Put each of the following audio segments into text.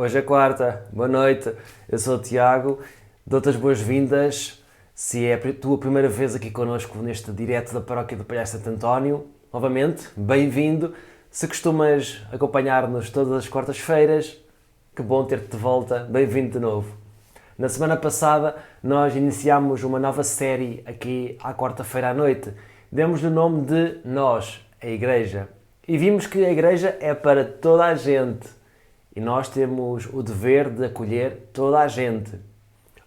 Hoje é quarta, boa noite, eu sou o Tiago, dou-te as boas-vindas. Se é a tua primeira vez aqui connosco neste direto da Paróquia do Palhaço Santo António, novamente, bem-vindo. Se costumas acompanhar-nos todas as quartas-feiras, que bom ter-te de volta, bem-vindo de novo. Na semana passada nós iniciámos uma nova série aqui à quarta-feira à noite. Demos-lhe o nome de Nós, a Igreja. E vimos que a Igreja é para toda a gente. E nós temos o dever de acolher toda a gente.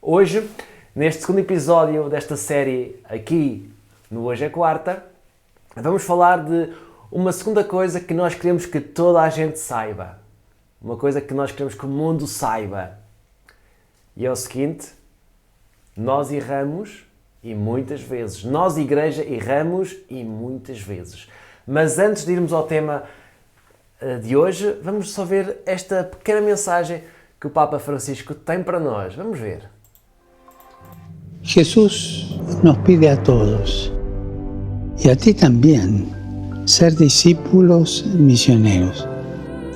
Hoje, neste segundo episódio desta série aqui no Hoje é Quarta, vamos falar de uma segunda coisa que nós queremos que toda a gente saiba. Uma coisa que nós queremos que o mundo saiba. E é o seguinte: nós erramos e muitas vezes. Nós, Igreja, erramos e muitas vezes. Mas antes de irmos ao tema de hoje, vamos só ver esta pequena mensagem que o Papa Francisco tem para nós. Vamos ver. Jesús nos pide a todos, y a ti también, ser discípulos misioneros.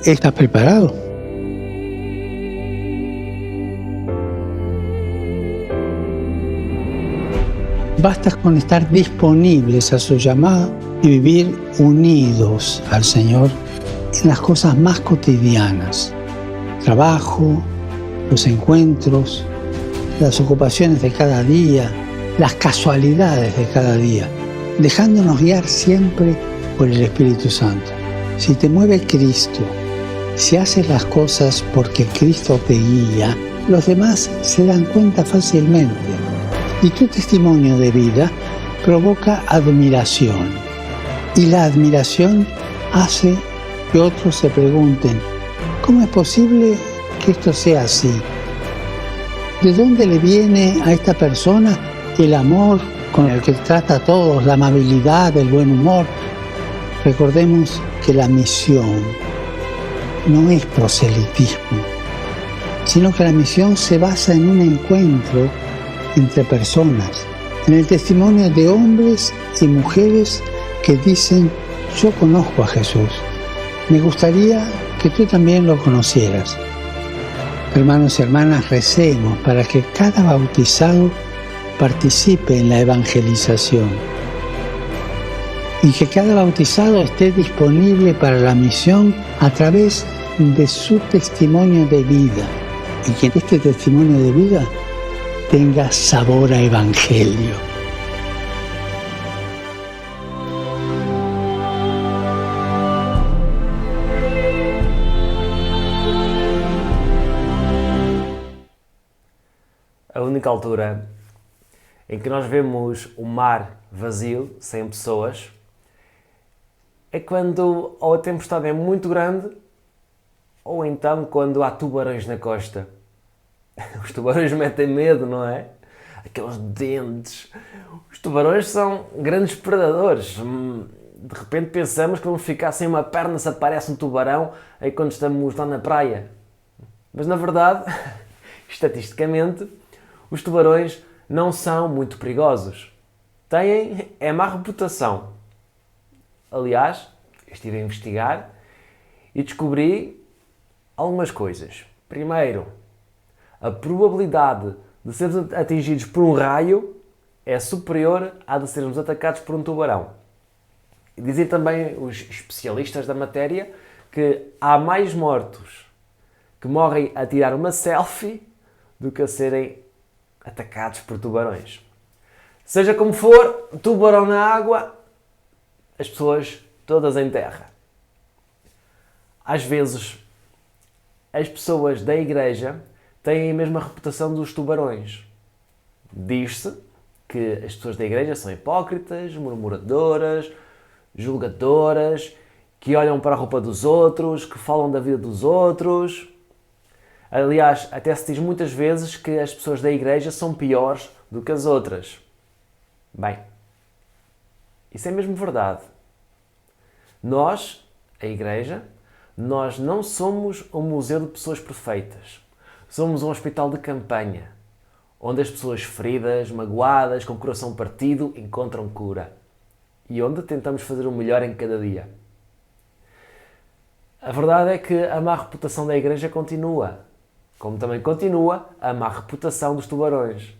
¿Estás preparado? Basta con estar disponibles a su llamada y vivir unidos al Señor en las cosas más cotidianas: trabajo, los encuentros, las ocupaciones de cada día, las casualidades de cada día, dejándonos guiar siempre por el Espíritu Santo. Si te mueve Cristo, si haces las cosas porque Cristo te guía, los demás se dan cuenta fácilmente. Y tu testimonio de vida provoca admiración. Y la admiración hace que otros se pregunten: ¿cómo es posible que esto sea así? ¿De dónde le viene a esta persona el amor con el que trata a todos, la amabilidad, el buen humor? Recordemos que la misión no es proselitismo, sino que la misión se basa en un encuentro entre personas, en el testimonio de hombres y mujeres que dicen: yo conozco a Jesús, me gustaría que tú también lo conocieras. Hermanos y hermanas, recemos para que cada bautizado participe en la evangelización y que cada bautizado esté disponible para la misión a través de su testimonio de vida, y que este testimonio de vida tenga sabor a evangelio. A única altura em que nós vemos o mar vazio, sem pessoas, é quando ou a tempestade é muito grande ou então quando há tubarões na costa. Os tubarões metem medo, não é? Aqueles dentes. Os tubarões são grandes predadores. De repente pensamos que vamos ficar sem uma perna se aparece um tubarão aí quando estamos lá na praia. Mas na verdade, estatisticamente, os tubarões não são muito perigosos. Têm má reputação. Aliás, estive a investigar e descobri algumas coisas. Primeiro, a probabilidade de sermos atingidos por um raio é superior à de sermos atacados por um tubarão. E dizem também os especialistas da matéria que há mais mortos que morrem a tirar uma selfie do que a serem atacados por tubarões. Seja como for, tubarão na água, as pessoas todas em terra. Às vezes, as pessoas da Igreja têm a mesma reputação dos tubarões. Diz-se que as pessoas da Igreja são hipócritas, murmuradoras, julgadoras, que olham para a roupa dos outros, que falam da vida dos outros. Aliás, até se diz muitas vezes que as pessoas da Igreja são piores do que as outras. Bem, isso é mesmo verdade. Nós, a Igreja, nós não somos um museu de pessoas perfeitas. Somos um hospital de campanha, onde as pessoas feridas, magoadas, com o coração partido, encontram cura. E onde tentamos fazer o melhor em cada dia. A verdade é que a má reputação da igreja continua, como também continua a má reputação dos tubarões.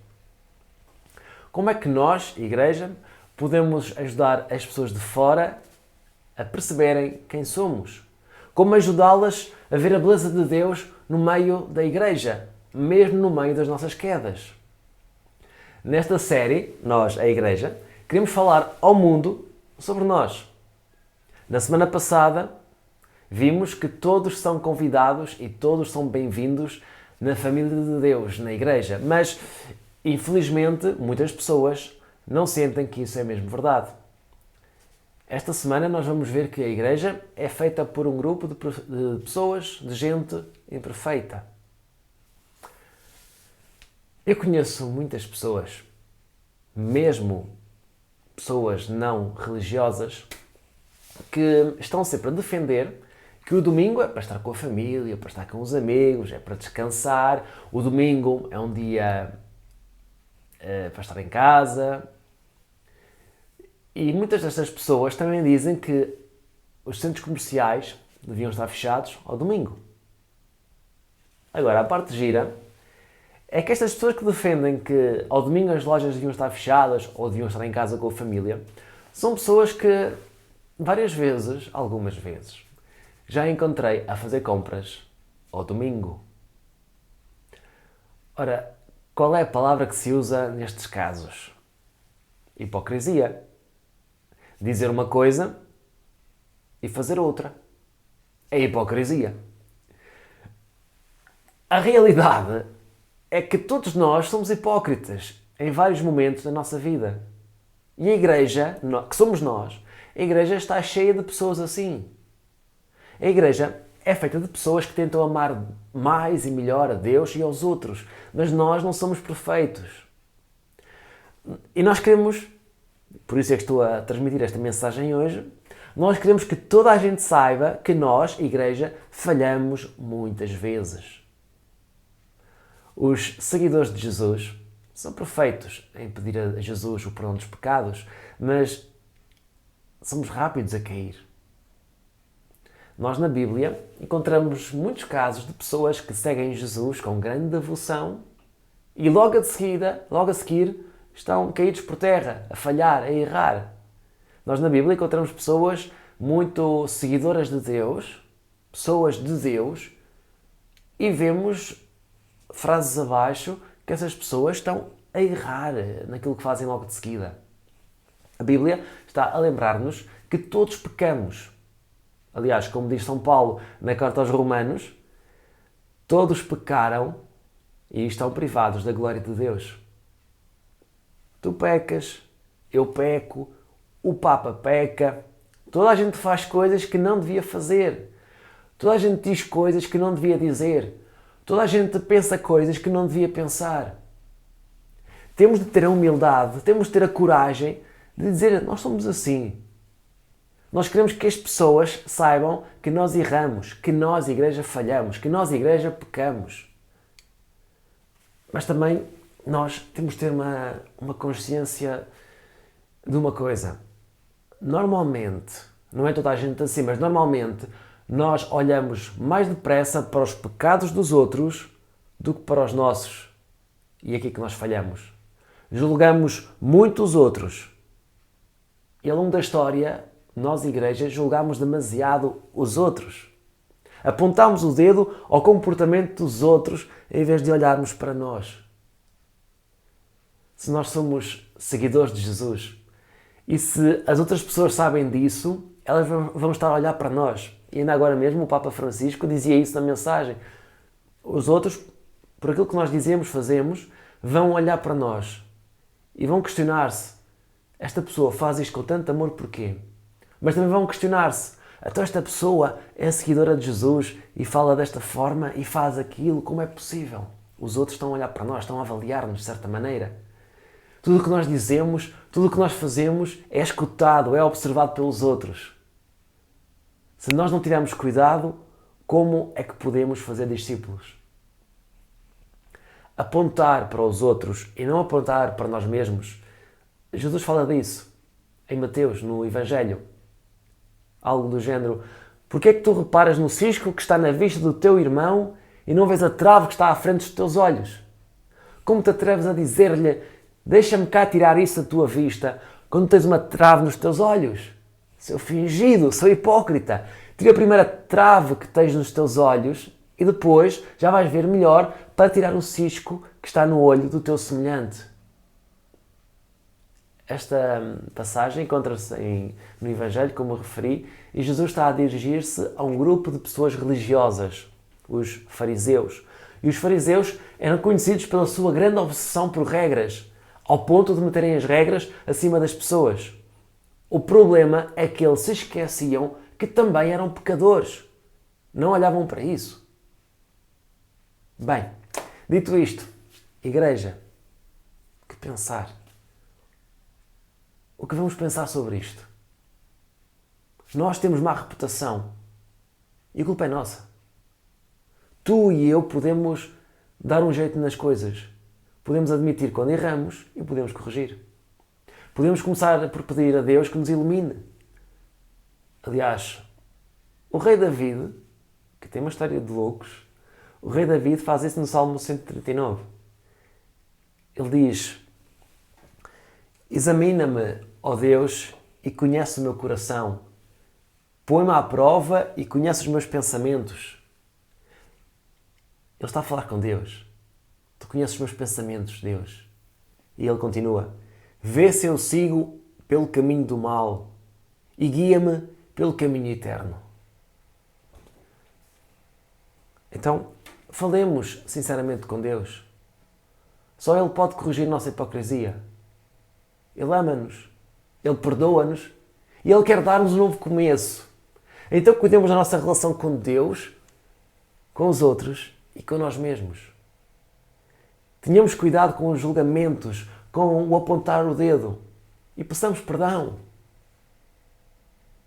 Como é que nós, igreja, podemos ajudar as pessoas de fora a perceberem quem somos? Como ajudá-las a ver a beleza de Deus no meio da igreja, mesmo no meio das nossas quedas? Nesta série, nós, a igreja, queremos falar ao mundo sobre nós. Na semana passada, vimos que todos são convidados e todos são bem-vindos na família de Deus, na igreja, mas infelizmente muitas pessoas não sentem que isso é mesmo verdade. Esta semana nós vamos ver que a igreja é feita por um grupo de pessoas, de gente imperfeita. Eu conheço muitas pessoas, mesmo pessoas não religiosas, que estão sempre a defender que o domingo é para estar com a família, para estar com os amigos, é para descansar. O domingo é um dia para estar em casa. E muitas destas pessoas também dizem que os centros comerciais deviam estar fechados ao domingo. Agora, a parte gira é que estas pessoas que defendem que ao domingo as lojas deviam estar fechadas ou deviam estar em casa com a família, são pessoas que várias vezes, algumas vezes, já encontrei a fazer compras ao domingo. Ora, qual é a palavra que se usa nestes casos? Hipocrisia. Dizer uma coisa e fazer outra. É hipocrisia. A realidade é que todos nós somos hipócritas em vários momentos da nossa vida. E a igreja, que somos nós, a igreja está cheia de pessoas assim. A igreja é feita de pessoas que tentam amar mais e melhor a Deus e aos outros, mas nós não somos perfeitos. E nós queremos, por isso é que estou a transmitir esta mensagem hoje, nós queremos que toda a gente saiba que nós, igreja, falhamos muitas vezes. Os seguidores de Jesus são perfeitos em pedir a Jesus o perdão dos pecados, mas somos rápidos a cair. Nós na Bíblia encontramos muitos casos de pessoas que seguem Jesus com grande devoção e logo a seguir estão caídos por terra, a falhar, a errar. Nós na Bíblia encontramos pessoas muito seguidoras de Deus, pessoas de Deus, e vemos frases abaixo que essas pessoas estão a errar naquilo que fazem logo de seguida. A Bíblia está a lembrar-nos que todos pecamos. Aliás, como diz São Paulo na carta aos Romanos, todos pecaram e estão privados da glória de Deus. Tu pecas, eu peco, o Papa peca, toda a gente faz coisas que não devia fazer. Toda a gente diz coisas que não devia dizer. Toda a gente pensa coisas que não devia pensar. Temos de ter a humildade, temos de ter a coragem de dizer, nós somos assim. Nós queremos que as pessoas saibam que nós erramos, que nós, igreja, falhamos, que nós, igreja, pecamos. Mas também nós temos de ter uma consciência de uma coisa. Normalmente, não é toda a gente assim, mas normalmente nós olhamos mais depressa para os pecados dos outros do que para os nossos. E é aqui que nós falhamos. Julgamos muito os outros. E ao longo da história, nós, igreja, julgamos demasiado os outros. Apontamos o dedo ao comportamento dos outros em vez de olharmos para nós. Se nós somos seguidores de Jesus e se as outras pessoas sabem disso, elas vão estar a olhar para nós. E ainda agora mesmo o Papa Francisco dizia isso na mensagem. Os outros, por aquilo que nós dizemos, fazemos, vão olhar para nós e vão questionar-se. Esta pessoa faz isto com tanto amor porquê? Mas também vão questionar-se. Então esta pessoa é seguidora de Jesus e fala desta forma e faz aquilo, como é possível? Os outros estão a olhar para nós, estão a avaliar-nos de certa maneira. Tudo o que nós dizemos, tudo o que nós fazemos é escutado, é observado pelos outros. Se nós não tivermos cuidado, como é que podemos fazer discípulos? Apontar para os outros e não apontar para nós mesmos. Jesus fala disso em Mateus, no Evangelho. Algo do género, Porquê é que tu reparas no cisco que está na vista do teu irmão e não vês a trave que está à frente dos teus olhos? Como te atreves a dizer-lhe, deixa-me cá tirar isso da tua vista, quando tens uma trave nos teus olhos? Seu fingido, seu hipócrita, tira a primeira trave que tens nos teus olhos e depois já vais ver melhor para tirar o cisco que está no olho do teu semelhante. Esta passagem encontra-se no Evangelho, como referi, e Jesus está a dirigir-se a um grupo de pessoas religiosas, os fariseus. E os fariseus eram conhecidos pela sua grande obsessão por regras, ao ponto de meterem as regras acima das pessoas. O problema é que eles se esqueciam que também eram pecadores. Não olhavam para isso. Bem, dito isto, igreja, que pensar? O que vamos pensar sobre isto? Nós temos má reputação e a culpa é nossa. Tu e eu podemos dar um jeito nas coisas. Podemos admitir quando erramos e podemos corrigir. Podemos começar por pedir a Deus que nos ilumine. Aliás, o rei David, que tem uma história de loucos, o rei David faz isso no Salmo 139. Ele diz: examina-me, ó Deus, e conhece o meu coração. Põe-me à prova e conhece os meus pensamentos. Ele está a falar com Deus. Tu conheces os meus pensamentos, Deus. E ele continua: vê se eu sigo pelo caminho do mal e guia-me pelo caminho eterno. Então, falemos sinceramente com Deus. Só Ele pode corrigir a nossa hipocrisia. Ele ama-nos, Ele perdoa-nos e Ele quer dar-nos um novo começo. Então cuidemos da nossa relação com Deus, com os outros e com nós mesmos. Tenhamos cuidado com os julgamentos, com o apontar o dedo e peçamos perdão.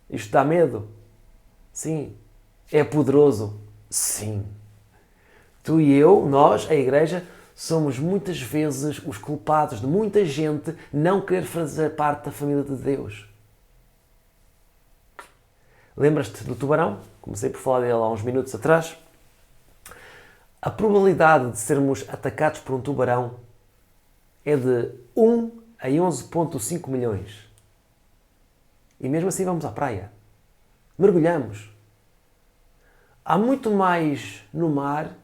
Isto dá medo? Sim. É poderoso? Sim. Tu e eu, nós, a Igreja, somos muitas vezes os culpados de muita gente não querer fazer parte da família de Deus. Lembras-te do tubarão? Comecei por falar dele há uns minutos atrás. A probabilidade de sermos atacados por um tubarão é de 1 a 11,5 milhões. E mesmo assim vamos à praia. Mergulhamos. Há muito mais no mar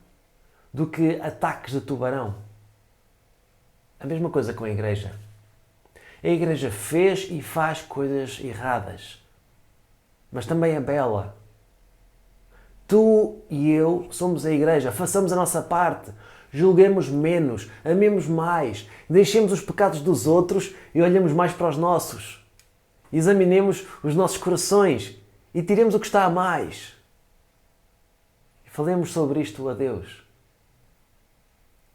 do que ataques de tubarão. A mesma coisa com a Igreja. A Igreja fez e faz coisas erradas, mas também é bela. Tu e eu somos a Igreja, façamos a nossa parte, julguemos menos, amemos mais, deixemos os pecados dos outros e olhemos mais para os nossos. Examinemos os nossos corações e tiremos o que está a mais. E falemos sobre isto a Deus.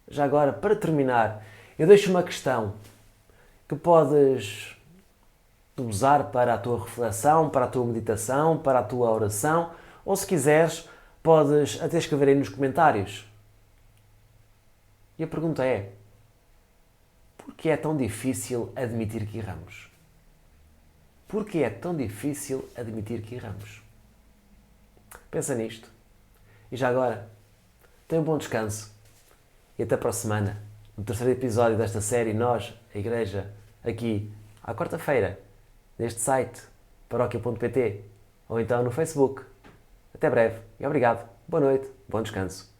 Já agora, para terminar, eu deixo uma questão que podes usar para a tua reflexão, para a tua meditação, para a tua oração, ou se quiseres, podes até escrever aí nos comentários. E a pergunta é: por que é tão difícil admitir que erramos? Por que é tão difícil admitir que erramos? Pensa nisto. E já agora, tenha um bom descanso. E até para a semana, no terceiro episódio desta série Nós, a Igreja, aqui, à quarta-feira, neste site, paróquia.pt, ou então no Facebook. Até breve e obrigado. Boa noite, bom descanso.